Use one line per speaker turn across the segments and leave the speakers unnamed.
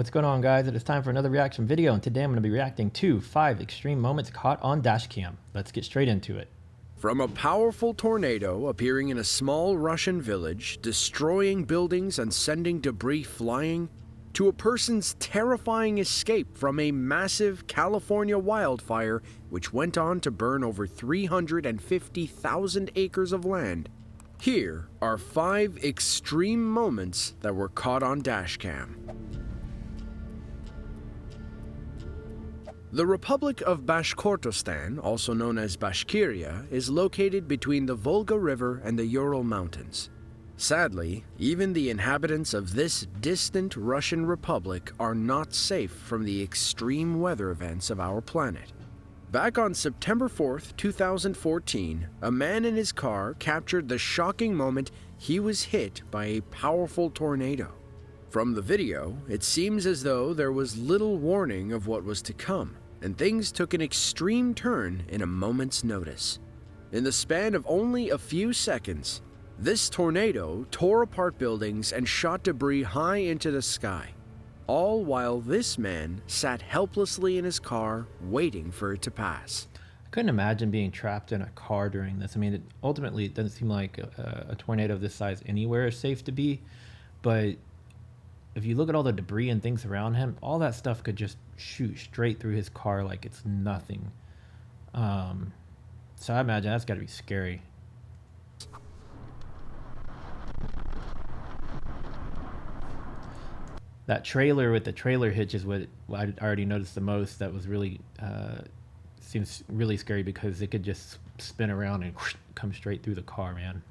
What's going on, guys? It is time for another reaction video, and today I'm going to be reacting to 5 extreme moments caught on Dashcam. Let's get straight into it.
From a powerful tornado appearing in a small Russian village, destroying buildings and sending debris flying, to a person's terrifying escape from a massive California wildfire which went on to burn over 350,000 acres of land, here are 5 extreme moments that were caught on Dashcam. The Republic of Bashkortostan, also known as Bashkiria, is located between the Volga River and the Ural Mountains. Sadly, even the inhabitants of this distant Russian republic are not safe from the extreme weather events of our planet. Back on September 4th, 2014, a man in his car captured the shocking moment he was hit by a powerful tornado. From the video, it seems as though there was little warning of what was to come, and things took an extreme turn in a moment's notice. In the span of only a few seconds, this tornado tore apart buildings and shot debris high into the sky, all while this man sat helplessly in his car waiting for it to pass.
I couldn't imagine being trapped in a car during this. I mean, ultimately, it doesn't seem like a tornado of this size anywhere is safe to be, but if you look at all the debris and things around him, all that stuff could just shoot straight through his car like it's nothing. So I imagine that's got to be scary. That trailer with the trailer hitch is what I already noticed the most. That was really, seems really scary because it could just spin around and whoosh, come straight through the car, man.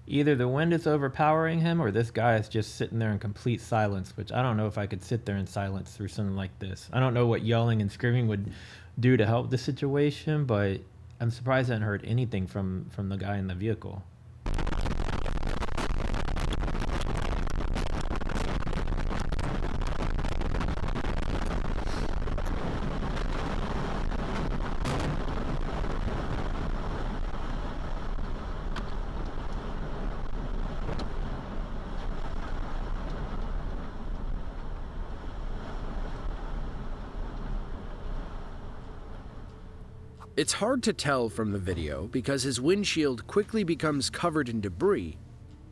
Either the wind is overpowering him or this guy is just sitting there in complete silence, which I don't know if I could sit there in silence through something like this. I don't know what yelling and screaming would do to help the situation, but I'm surprised I hadn't heard anything from the guy in the vehicle.
It's hard to tell from the video because his windshield quickly becomes covered in debris,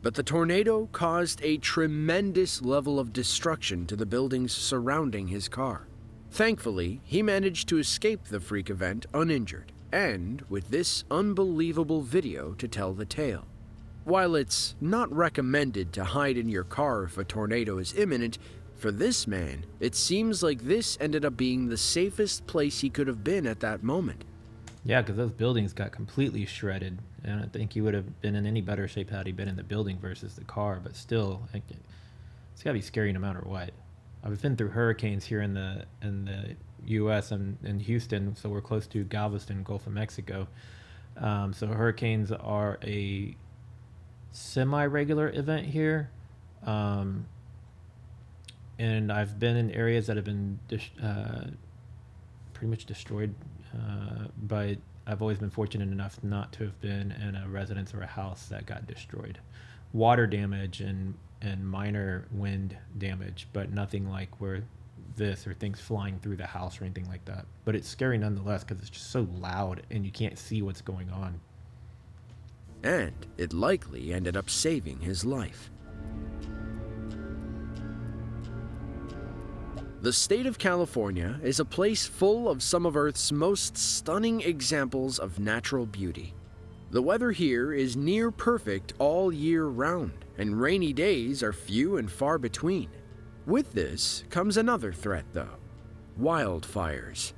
but the tornado caused a tremendous level of destruction to the buildings surrounding his car. Thankfully, he managed to escape the freak event uninjured, and with this unbelievable video to tell the tale. While it's not recommended to hide in your car if a tornado is imminent, for this man, it seems like this ended up being the safest place he could have been at that moment.
Yeah, because those buildings got completely shredded, and I think he would have been in any better shape had he been in the building versus the car. But still, it's gotta be scary no matter what. I've been through hurricanes here in the U.S. and in Houston, so we're close to Galveston, Gulf of Mexico. So hurricanes are a semi-regular event here, and I've been in areas that have been pretty much destroyed. But I've always been fortunate enough not to have been in a residence or a house that got destroyed. Water damage and minor wind damage, but nothing like where this or things flying through the house or anything like that. But it's scary nonetheless because it's just so loud and you can't see what's going on.
And it likely ended up saving his life. The state of California is a place full of some of Earth's most stunning examples of natural beauty. The weather here is near perfect all year round, and rainy days are few and far between. With this comes another threat, though. wildfires.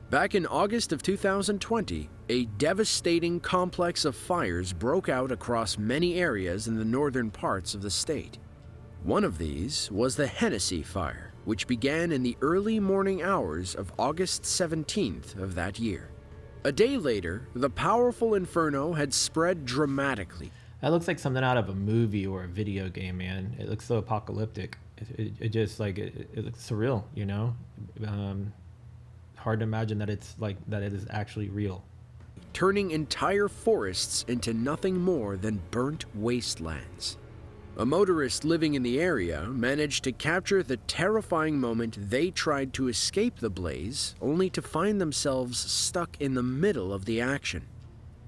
Back in August of 2020, a devastating complex of fires broke out across many areas in the northern parts of the state. One of these was the Hennessy Fire, which began in the early morning hours of August 17th of that year. A day later, the powerful inferno had spread dramatically.
That looks like something out of a movie or a video game, man. It looks so apocalyptic. It just like it looks surreal, you know. Hard to imagine that it's like that it is actually real.
Turning entire forests into nothing more than burnt wastelands. A motorist living in the area managed to capture the terrifying moment they tried to escape the blaze, only to find themselves stuck in the middle of the action.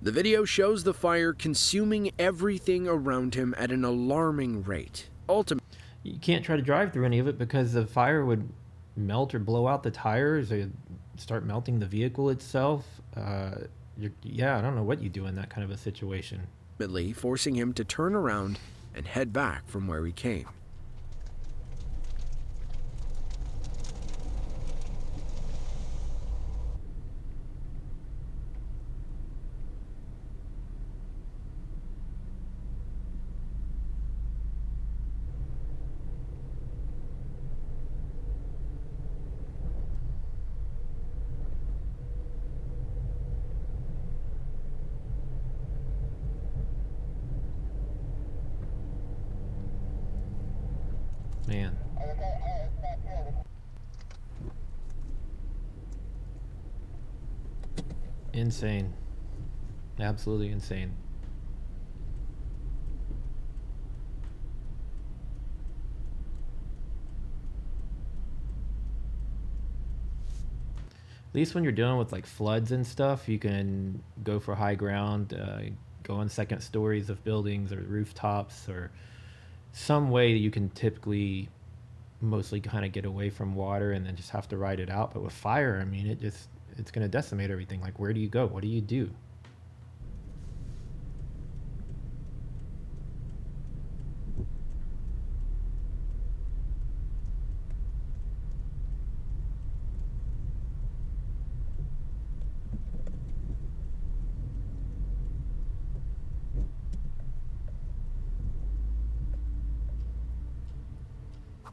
The video shows the fire consuming everything around him at an alarming rate. Ultimately,
You can't try to drive through any of it because the fire would melt or blow out the tires or start melting the vehicle itself. Yeah, I don't know what you do in that kind of a situation.
forcing him to turn around and head back from where he came.
Man. Insane. Absolutely insane. At least when you're dealing with like floods and stuff, you can go for high ground, go on second stories of buildings or rooftops or some way that you can typically mostly kind of get away from water and then just have to ride it out. But with fire, I mean, it's going to decimate everything. Like, where do you go? What do you do?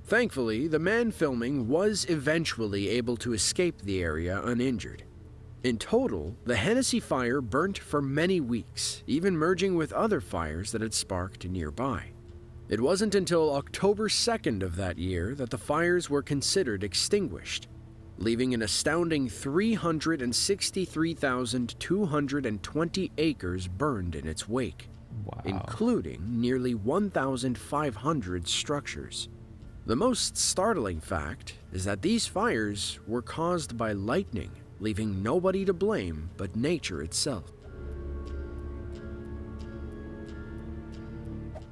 Thankfully, the man filming was eventually able to escape the area uninjured. In total, the Hennessy Fire burnt for many weeks, even merging with other fires that had sparked nearby. It wasn't until October 2nd of that year that the fires were considered extinguished, leaving an astounding 363,220 acres burned in its wake,
Wow.
including nearly 1,500 structures. The most startling fact is that these fires were caused by lightning, leaving nobody to blame but nature itself.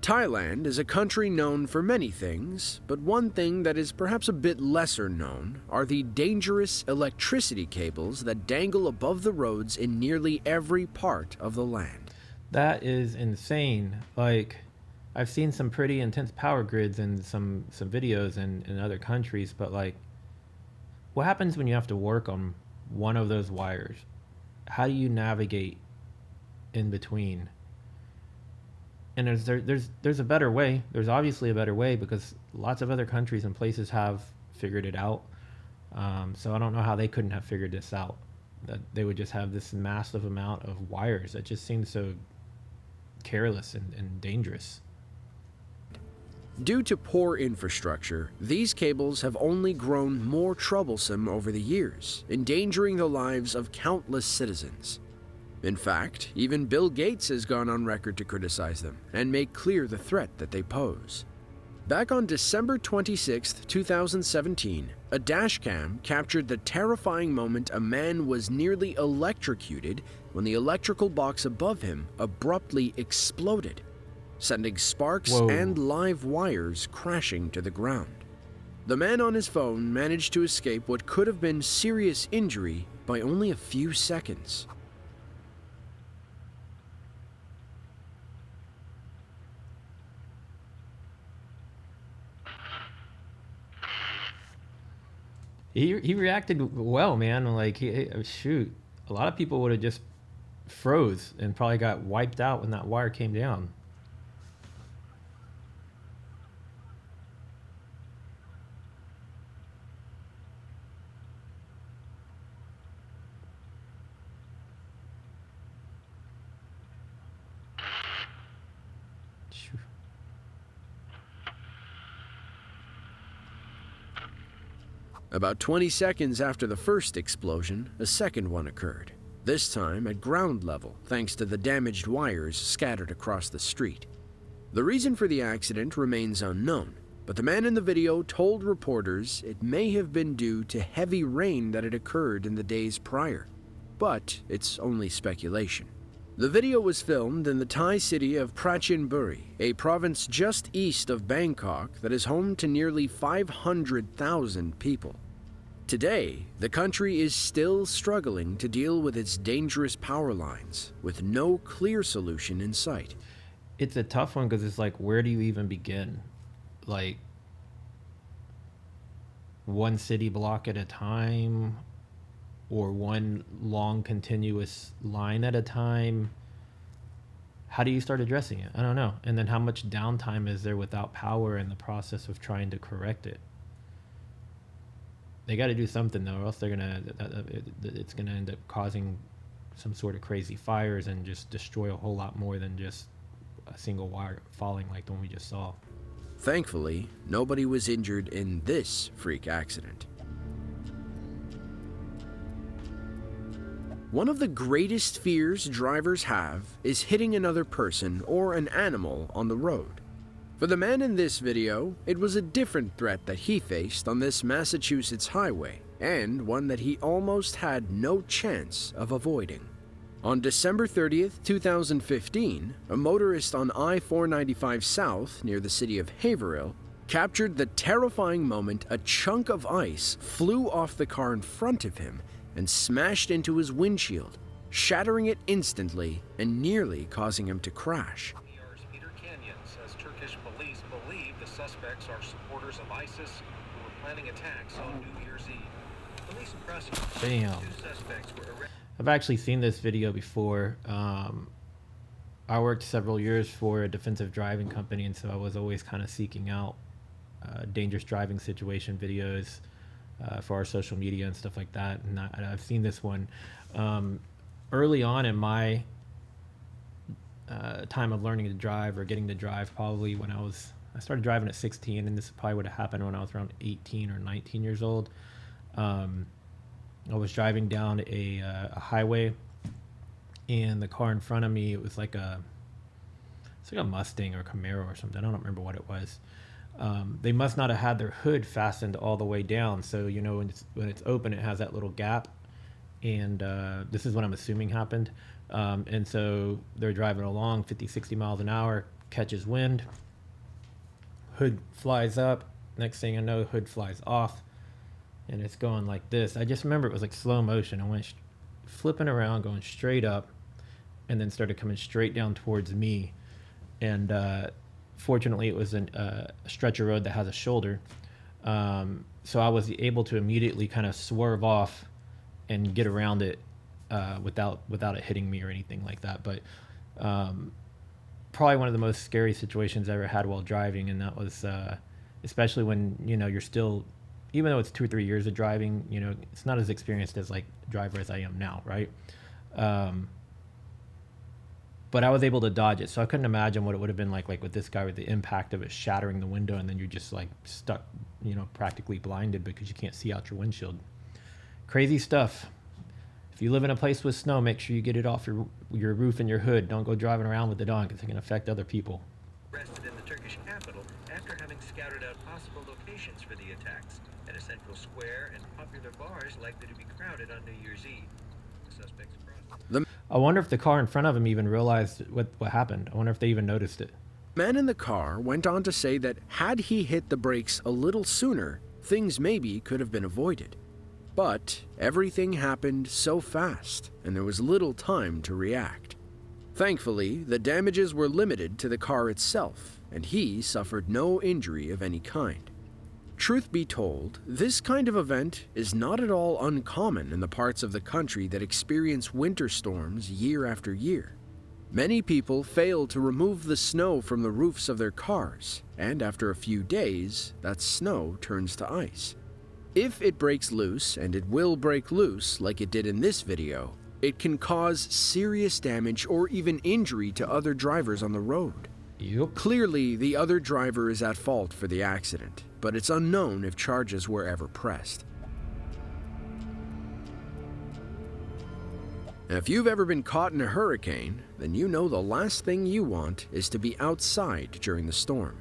Thailand is a country known for many things, but one thing that is perhaps a bit lesser known are the dangerous electricity cables that dangle above the roads in nearly every part of the land.
That is insane. Like, I've seen some pretty intense power grids in some videos in other countries, but like, what happens when you have to work on one of those wires? How do you navigate in between? And there's a better way. There's obviously a better way because lots of other countries and places have figured it out. So I don't know how they couldn't have figured this out. That they would just have this massive amount of wires. That just seems so careless and dangerous.
Due to poor infrastructure, these cables have only grown more troublesome over the years, endangering the lives of countless citizens. In fact, even Bill Gates has gone on record to criticize them and make clear the threat that they pose. Back on December 26, 2017, a dashcam captured the terrifying moment a man was nearly electrocuted when the electrical box above him abruptly exploded, sending sparks
Whoa.
and live wires crashing to the ground. The man on his phone managed to escape what could have been serious injury by only a few seconds.
He reacted well, man. Like shoot, a lot of people would have just froze and probably got wiped out when that wire came down. Phew.
About 20 seconds after the first explosion, a second one occurred, this time at ground level thanks to the damaged wires scattered across the street. The reason for the accident remains unknown, but the man in the video told reporters it may have been due to heavy rain that had occurred in the days prior. But it's only speculation. The video was filmed in the Thai city of Prachinburi, a province just east of Bangkok that is home to nearly 500,000 people. Today, the country is still struggling to deal with its dangerous power lines, with no clear solution in sight.
It's a tough one because it's like, where do you even begin? Like, one city block at a time, or one long continuous line at a time? How do you start addressing it? I don't know. And then how much downtime is there without power in the process of trying to correct it? They got to do something though, or else they're gonna it's gonna end up causing some sort of crazy fires and just destroy a whole lot more than just a single wire falling like the one we just saw.
Thankfully, nobody was injured in this freak accident. One of the greatest fears drivers have is hitting another person or an animal on the road. For the man in this video, it was a different threat that he faced on this Massachusetts highway, and one that he almost had no chance of avoiding. On December 30th, 2015, a motorist on I-495 South near the city of Haverhill captured the terrifying moment a chunk of ice flew off the car in front of him and smashed into his windshield, shattering it instantly and nearly causing him to crash.
Turkish police believe the suspects are supporters of ISIS who were planning attacks on New Year's Eve. Police and prosecutors.
Damn.
Two suspects were arrested.
I've actually seen this video before. I worked several years for a defensive driving company, and so I was always kind of seeking out dangerous driving situation videos for our social media and stuff like that. And I've seen this one early on in my time of learning to drive or getting to drive, probably when I started driving at 16, and this probably would have happened when I was around 18 or 19 years old. I was driving down a highway, and the car in front of me, it's like a Mustang or Camaro or something. I don't remember what it was. They must not have had their hood fastened all the way down. So, you know, when it's open, it has that little gap. And this is what I'm assuming happened. And so they're driving along 50, 60 miles an hour, catches wind, hood flies up. Next thing I know, hood flies off, and it's going like this. I just remember it was like slow motion. I went flipping around, going straight up, and then started coming straight down towards me. And fortunately, it was a stretch of road that has a shoulder. So I was able to immediately kind of swerve off and get around it without it hitting me or anything like that. But probably one of the most scary situations I ever had while driving, and that was especially when, you know, you're still, even though it's 2 or 3 years of driving, you know, it's not as experienced as like driver as I am now, right? But I was able to dodge it, so I couldn't imagine what it would have been like with this guy, with the impact of it shattering the window, and then you're just like stuck, you know, practically blinded because you can't see out your windshield. Crazy stuff. If you live in a place with snow, make sure you get it off your roof and your hood. Don't go driving around with it on, because it can affect other people.
Arrested in the Turkish capital after having scouted out possible locations for the attacks at a central square and popular bars likely to be crowded on New Year's Eve. The suspects crossed.
I wonder if the car in front of him even realized what happened. I wonder if they even noticed it.
The man in the car went on to say that had he hit the brakes a little sooner, things maybe could have been avoided. But everything happened so fast, and there was little time to react. Thankfully, the damages were limited to the car itself, and he suffered no injury of any kind. Truth be told, this kind of event is not at all uncommon in the parts of the country that experience winter storms year after year. Many people fail to remove the snow from the roofs of their cars, and after a few days, that snow turns to ice. If it breaks loose, and it will break loose like it did in this video, it can cause serious damage or even injury to other drivers on the road.
Yep.
Clearly, the other driver is at fault for the accident, but it's unknown if charges were ever pressed. Now, if you've ever been caught in a hurricane, then you know the last thing you want is to be outside during the storm.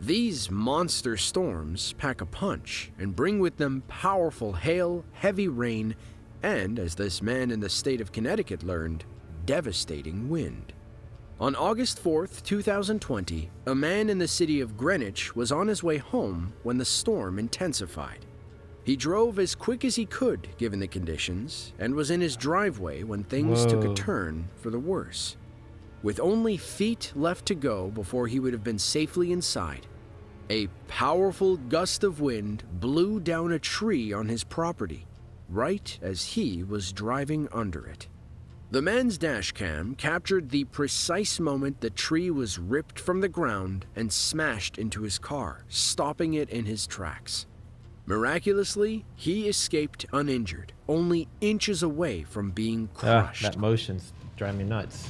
These monster storms pack a punch and bring with them powerful hail, heavy rain, and, as this man in the state of Connecticut learned, devastating wind. On August 4th, 2020, a man in the city of Greenwich was on his way home when the storm intensified. He drove as quick as he could given the conditions and was in his driveway when things took a turn for the worse. With only feet left to go before he would have been safely inside, a powerful gust of wind blew down a tree on his property, right as he was driving under it. The man's dashcam captured the precise moment the tree was ripped from the ground and smashed into his car, stopping it in his tracks. Miraculously, he escaped uninjured, only inches away from being crushed.
That motion's driving me nuts.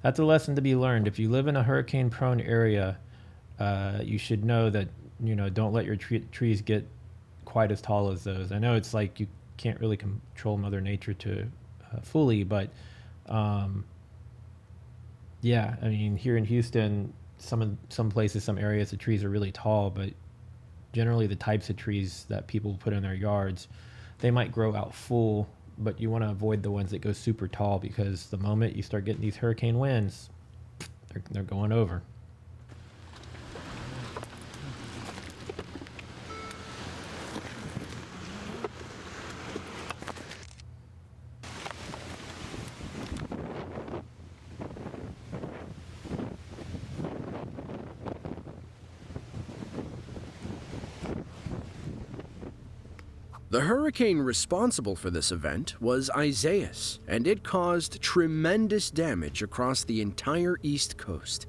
That's a lesson to be learned. If you live in a hurricane-prone area, you should know that, don't let your trees get quite as tall as those. I know it's like you can't really control Mother Nature to fully, but yeah, I mean, here in Houston, some places, some areas, the trees are really tall, but generally the types of trees that people put in their yards, they might grow out full, but you want to avoid the ones that go super tall, because the moment you start getting these hurricane winds, they're going over.
The hurricane responsible for this event was Isaias, and it caused tremendous damage across the entire East Coast.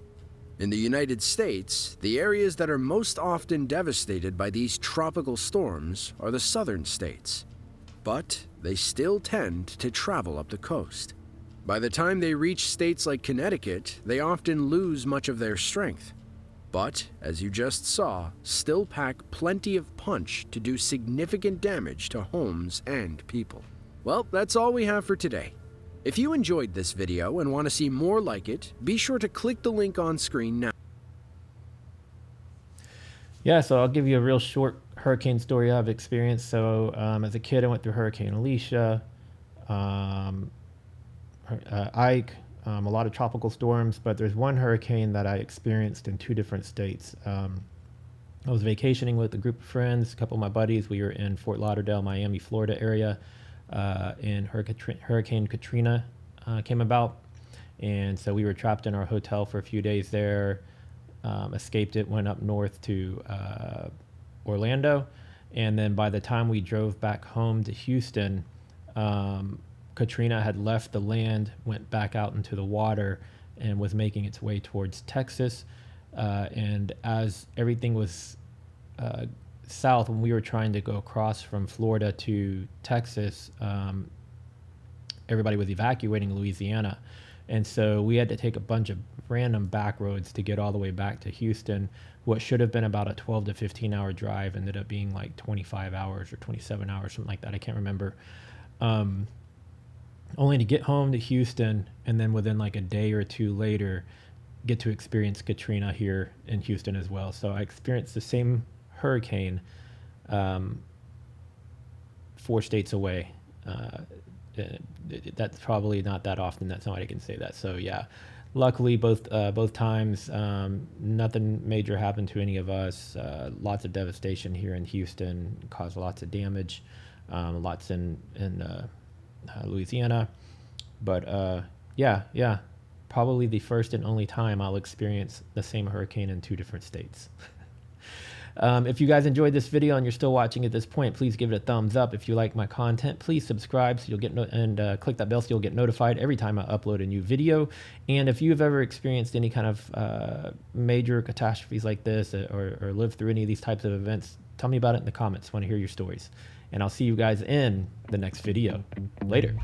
In the United States, the areas that are most often devastated by these tropical storms are the southern states, but they still tend to travel up the coast. By the time they reach states like Connecticut, they often lose much of their strength, but, as you just saw, still pack plenty of punch to do significant damage to homes and people. Well, that's all we have for today. If you enjoyed this video and want to see more like it, be sure to click the link on screen now.
Yeah, so I'll give you a real short hurricane story I've experienced. So as a kid, I went through Hurricane Alicia, Ike, a lot of tropical storms, but there's one hurricane that I experienced in 2 different states. I was vacationing with a group of friends, a couple of my buddies. We were in Fort Lauderdale, Miami, Florida area, and Hurricane Katrina came about. And so we were trapped in our hotel for a few days there, escaped it, went up north to Orlando. And then by the time we drove back home to Houston, Katrina had left the land, went back out into the water, and was making its way towards Texas. And as everything was south, when we were trying to go across from Florida to Texas, everybody was evacuating Louisiana. And so we had to take a bunch of random back roads to get all the way back to Houston. What should have been about a 12 to 15 hour drive ended up being like 25 hours or 27 hours, something like that. I can't remember. Only to get home to Houston, and then within like a day or 2 later, get to experience Katrina here in Houston as well. So I experienced the same hurricane 4 states away. That's probably not that often that somebody can say that. So yeah, luckily both times, nothing major happened to any of us. Lots of devastation here in Houston, caused lots of damage, lots in Louisiana. But yeah, probably the first and only time I'll experience the same hurricane in 2 different states. If you guys enjoyed this video and you're still watching at this point, please give it a thumbs up. If you like my content, please subscribe so you'll get click that bell so you'll get notified every time I upload a new video. And if you've ever experienced any kind of major catastrophes like this, or lived through any of these types of events, tell me about it in the comments. I want to hear your stories. And I'll see you guys in the next video. Later.